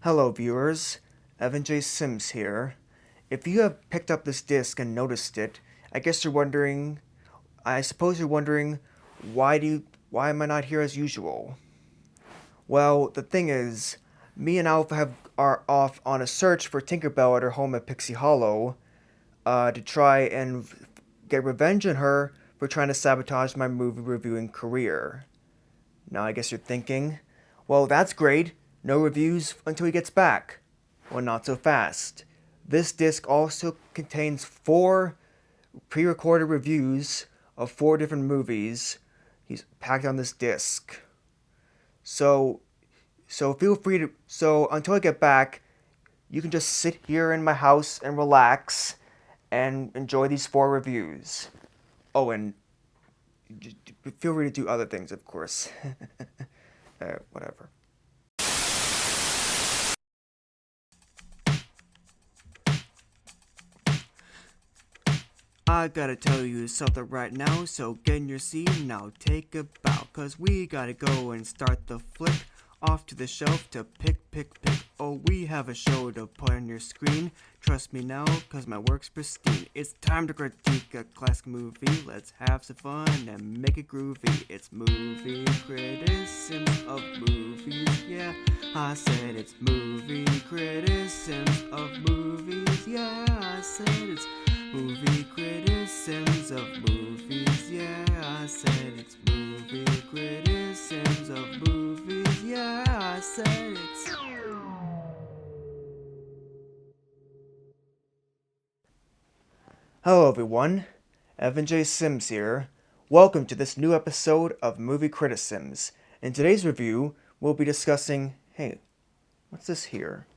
Hello viewers, Evan&AudreyS here. If you have picked up this disc and noticed it, I suppose you're wondering, why am I not here as usual? Well, the thing is, me and are off on a search for Tinkerbell at her home at Pixie Hollow, to try and get revenge on her for trying to sabotage my movie reviewing career. Now I guess you're thinking, well, that's great. No reviews until he gets back. Well, not so fast. This disc also contains 4 pre-recorded reviews of 4 different movies. He's packed on this disc. So, so until I get back, you can just sit here in my house and relax and enjoy these 4 reviews. Oh, and feel free to do other things, of course. Whatever. I gotta tell you something right now, so get in your seat and now take a bow. Cause we gotta go and start the flick off to the shelf to pick. Oh, we have a show to put on your screen. Trust me now, cause my work's pristine. It's time to critique a classic movie. Let's have some fun and make it groovy. It's movie criticisms of movies. Yeah, I said it's movie criticisms of movies. Yeah, I said it's movie criticisms of movies, yeah, I said it's movie criticisms of movies, yeah, I said it's... Hello everyone, Evan&AudreyS here. Welcome to this new episode of Movie Critisims. In today's review, we'll be discussing... Hey, what's this here?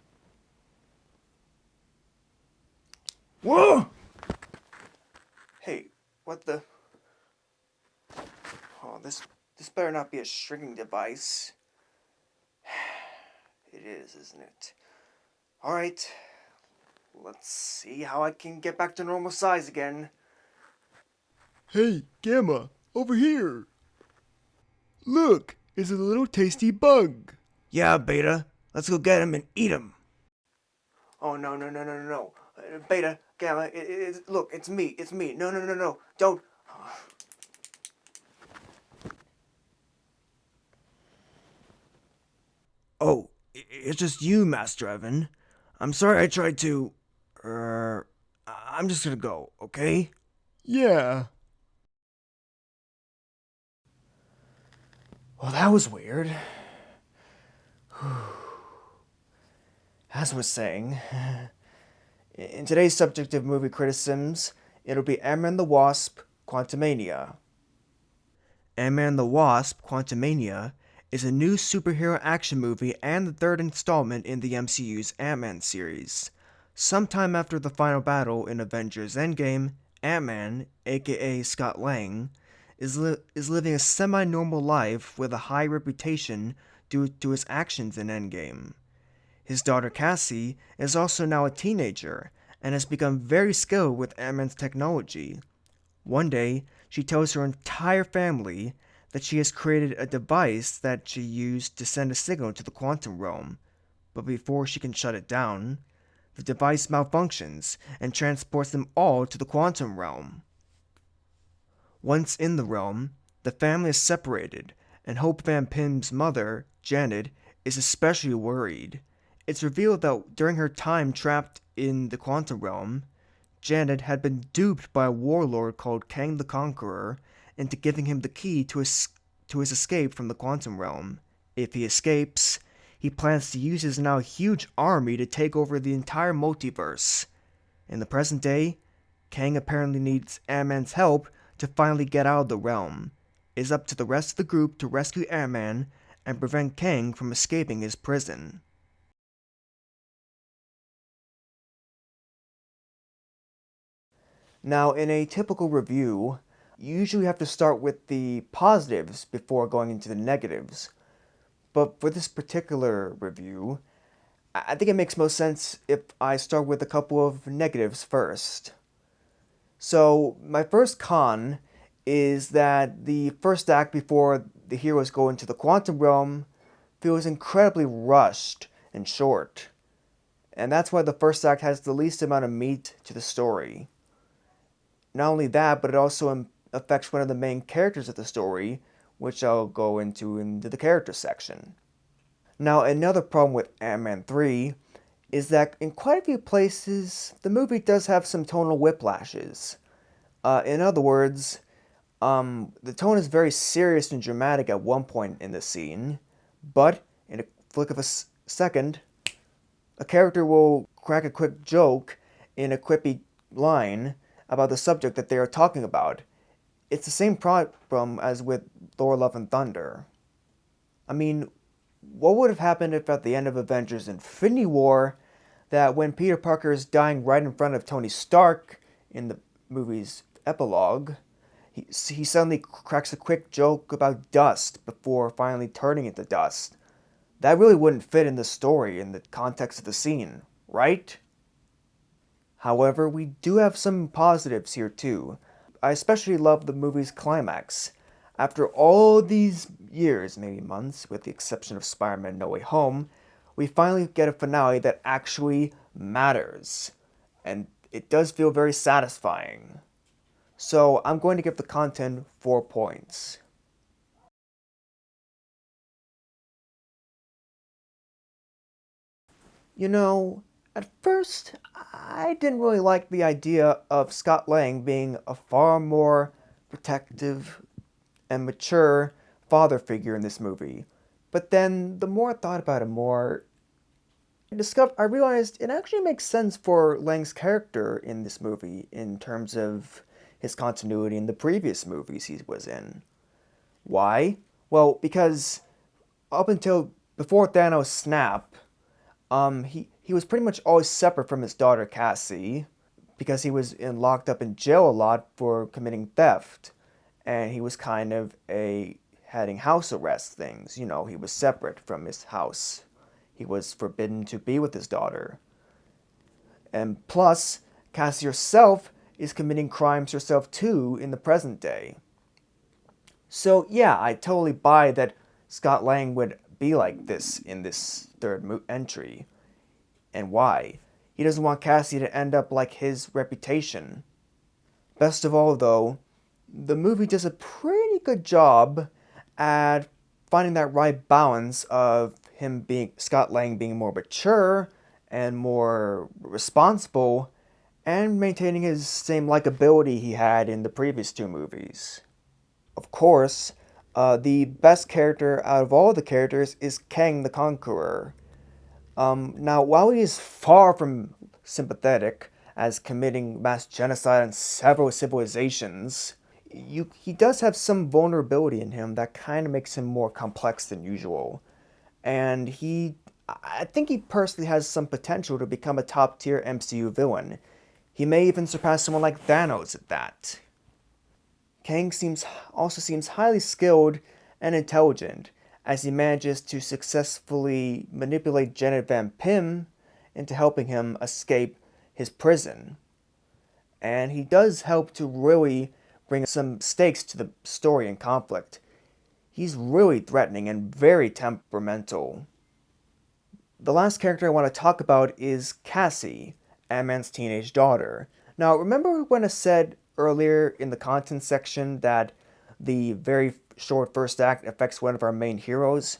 Whoa! Hey, what the... Oh, this better not be a shrinking device. It is, isn't it? Alright, let's see how I can get back to normal size again. Hey, Gamma, over here! Look, it's a little tasty bug. Yeah, Beta, let's go get him and eat him. Oh, no. Beta, Gamma, look, it's me. No, don't. Oh, it's just you, Master Evan. I'm sorry I tried to... I'm just gonna go, okay? Yeah. Well, that was weird. As I was saying, in today's subject of movie criticisms, it'll be Ant-Man the Wasp, Quantumania. Ant-Man the Wasp, Quantumania is a new superhero action movie and the third installment in the MCU's Ant-Man series. Sometime after the final battle in Avengers Endgame, Ant-Man, aka Scott Lang, is living a semi-normal life with a high reputation due to his actions in Endgame. His daughter Cassie is also now a teenager and has become very skilled with Ant-Man's technology. One day, she tells her entire family that she has created a device that she used to send a signal to the quantum realm. But before she can shut it down, the device malfunctions and transports them all to the quantum realm. Once in the realm, the family is separated, and Hope Van Pym's mother, Janet, is especially worried. It's revealed that during her time trapped in the quantum realm, Janet had been duped by a warlord called Kang the Conqueror into giving him the key to his escape from the quantum realm. If he escapes, he plans to use his now huge army to take over the entire multiverse. In the present day, Kang apparently needs Ant-Man's help to finally get out of the realm. It is up to the rest of the group to rescue Ant-Man and prevent Kang from escaping his prison. Now, in a typical review, you usually have to start with the positives before going into the negatives. But for this particular review, I think it makes most sense if I start with a couple of negatives first. So, my first con is that the first act before the heroes go into the quantum realm feels incredibly rushed and short. And that's why the first act has the least amount of meat to the story. Not only that, but it also affects one of the main characters of the story, which I'll go into the character section. Now, another problem with Ant-Man 3 is that in quite a few places, the movie does have some tonal whiplashes. In other words, the tone is very serious and dramatic at one point in the scene, but in a flick of a second, a character will crack a quick joke in a quippy line about the subject that they are talking about. It's the same problem as with Thor Love and Thunder. I mean, what would have happened if at the end of Avengers Infinity War, that when Peter Parker is dying right in front of Tony Stark in the movie's epilogue, he suddenly cracks a quick joke about dust before finally turning into dust? That really wouldn't fit in the story in the context of the scene, right? However, we do have some positives here too. I especially love the movie's climax. After all these years, maybe months, with the exception of Spider-Man No Way Home, we finally get a finale that actually matters. And it does feel very satisfying. So I'm going to give the content 4 points. You know, at first, I didn't really like the idea of Scott Lang being a far more protective and mature father figure in this movie. But then, the more I thought about it more, I realized it actually makes sense for Lang's character in this movie in terms of his continuity in the previous movies he was in. Why? Well, because up until before Thanos' snap, he was pretty much always separate from his daughter Cassie because he was locked up in jail a lot for committing theft, and he was kind of having house arrest things. You know, he was separate from his house. He was forbidden to be with his daughter. And plus, Cassie herself is committing crimes herself too in the present day. So yeah, I totally buy that Scott Lang would be like this in this third entry. And why? He doesn't want Cassie to end up like his reputation. Best of all, though, the movie does a pretty good job at finding that right balance of Scott Lang being more mature and more responsible, and maintaining his same likability he had in the previous two movies. Of course, the best character out of all the characters is Kang the Conqueror. Now, while he is far from sympathetic, as committing mass genocide on several civilizations, he does have some vulnerability in him that kind of makes him more complex than usual. And I think he personally has some potential to become a top tier MCU villain. He may even surpass someone like Thanos at that. Kang also seems highly skilled and intelligent, as he manages to successfully manipulate Janet Van Pym into helping him escape his prison. And he does help to really bring some stakes to the story and conflict. He's really threatening and very temperamental. The last character I want to talk about is Cassie, Ant-Man's teenage daughter. Now, remember when I said earlier in the content section that the very short first act affects one of our main heroes?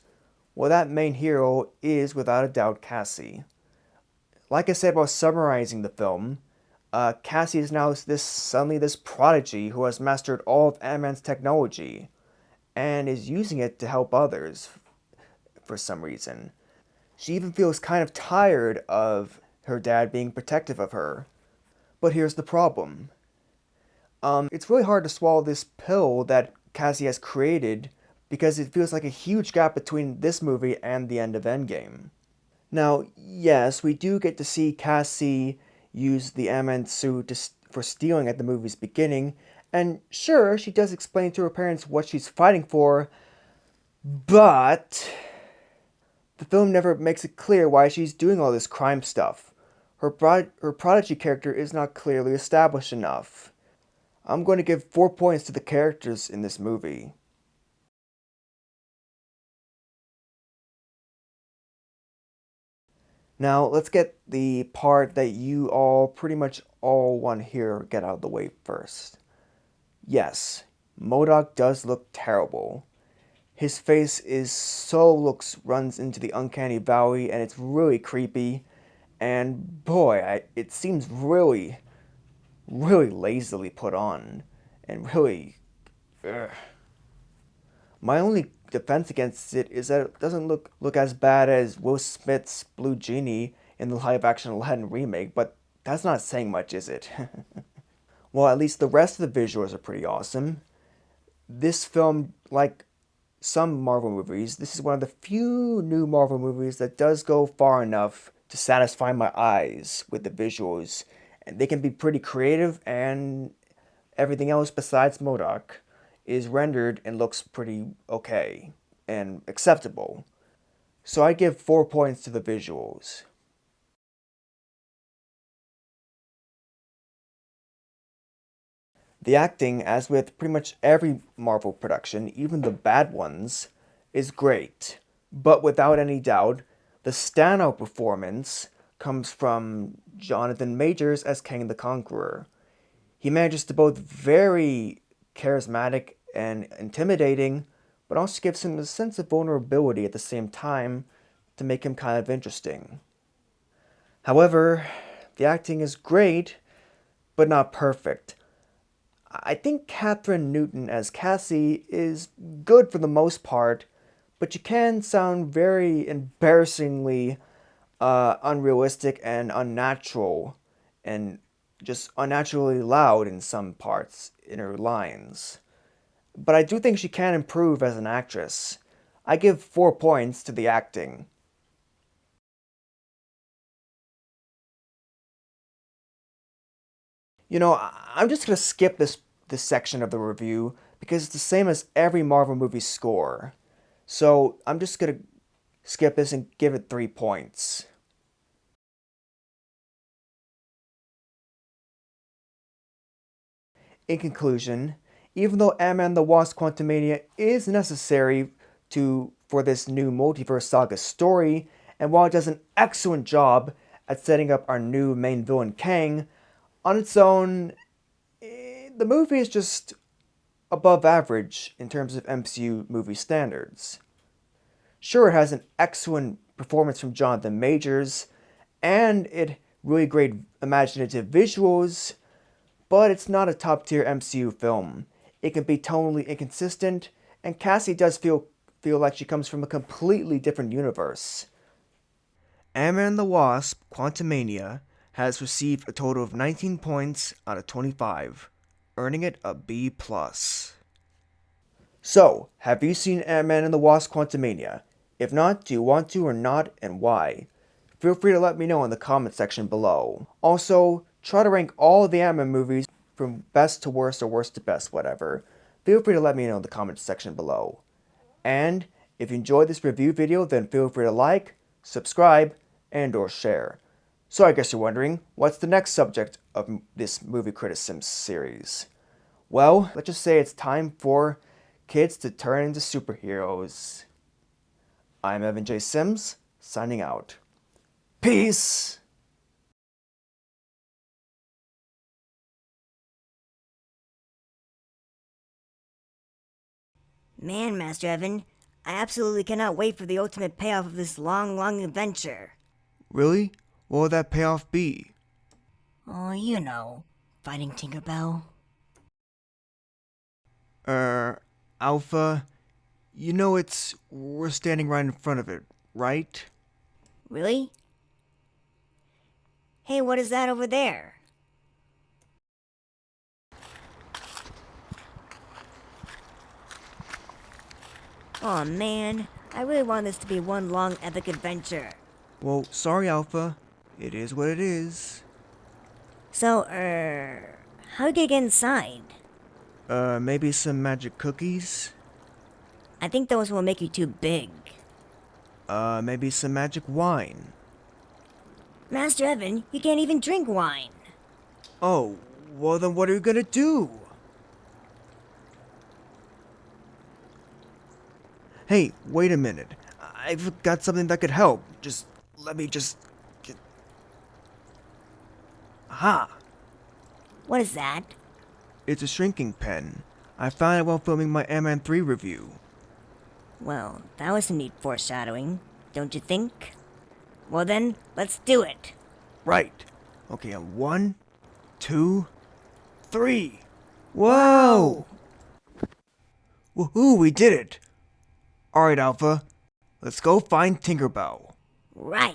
Well, that main hero is without a doubt Cassie. Like I said while summarizing the film, Cassie is now suddenly this prodigy who has mastered all of Ant-Man's technology and is using it to help others for some reason. She even feels kind of tired of her dad being protective of her. But here's the problem. It's really hard to swallow this pill that Cassie has created because it feels like a huge gap between this movie and the end of Endgame. Now, yes, we do get to see Cassie use the Ant-Man suit for stealing at the movie's beginning, and sure, she does explain to her parents what she's fighting for, but the film never makes it clear why she's doing all this crime stuff. Her prodigy character is not clearly established enough. I'm going to give 4 points to the characters in this movie. Now, let's get the part that you all pretty much all want to hear get out of the way first. Yes, MODOK does look terrible. His face is runs into the uncanny valley and it's really creepy. And boy, it seems really lazily put on. And really, ugh. My only defense against it is that it doesn't look as bad as Will Smith's Blue Genie in the live action Aladdin remake, but that's not saying much, is it? Well, at least the rest of the visuals are pretty awesome. This film, like some Marvel movies, this is one of the few new Marvel movies that does go far enough to satisfy my eyes with the visuals. And they can be pretty creative, and everything else besides MODOK is rendered and looks pretty okay and acceptable. So I give 4 points to the visuals. The acting, as with pretty much every Marvel production, even the bad ones, is great. But without any doubt, the standout performance comes from Jonathan Majors as Kang the Conqueror. He manages to both very charismatic and intimidating, but also gives him a sense of vulnerability at the same time to make him kind of interesting. However, the acting is great, but not perfect. I think Catherine Newton as Cassie is good for the most part, but she can sound very embarrassingly unrealistic and unnatural, and just unnaturally loud in some parts in her lines. But I do think she can improve as an actress. I give 4 points to the acting. I'm just gonna skip this section of the review because it's the same as every Marvel movie score. So I'm just gonna skip this and give it 3 points. In conclusion, even though Ant-Man the Wasp Quantumania is necessary for this new multiverse saga story, and while it does an excellent job at setting up our new main villain Kang, on its own, the movie is just above average in terms of MCU movie standards. Sure, it has an excellent performance from Jonathan Majors, and it really great imaginative visuals, but it's not a top tier MCU film. It can be tonally inconsistent, and Cassie does feel like she comes from a completely different universe. Ant-Man the Wasp: Quantumania has received a total of 19 points out of 25, earning it a B+. So, have you seen Ant-Man and the Wasp: Quantumania? If not, do you want to or not, and why? Feel free to let me know in the comment section below. Also, try to rank all the Ant-Man movies from best to worst or worst to best, whatever. Feel free to let me know in the comment section below. And if you enjoyed this review video, then feel free to like, subscribe, and or share. So I guess you're wondering, what's the next subject of this movie criticism series? Well, let's just say it's time for kids to turn into superheroes. I'm Evan&AudreyS, signing out. Peace! Man, Master Evan, I absolutely cannot wait for the ultimate payoff of this long adventure. Really? What will that payoff be? Oh, you know, fighting Tinkerbell. Alpha, we're standing right in front of it, right? Really? Hey, what is that over there? Oh man, I really want this to be one long epic adventure. Well, sorry, Alpha. It is what it is. So, how do you get inside? Maybe some magic cookies? I think those will make you too big. Maybe some magic wine? Master Evan, you can't even drink wine. Oh, well then what are you gonna do? Hey, wait a minute. I've got something that could help. Let me Aha! What is that? It's a shrinking pen. I found it while filming my Ant-Man 3 review. Well, that was some neat foreshadowing, don't you think? Well then, let's do it. Right. Okay, on 1, 2, 3. Whoa! Woohoo, we did it! Alright, Alpha. Let's go find Tinkerbell. Right.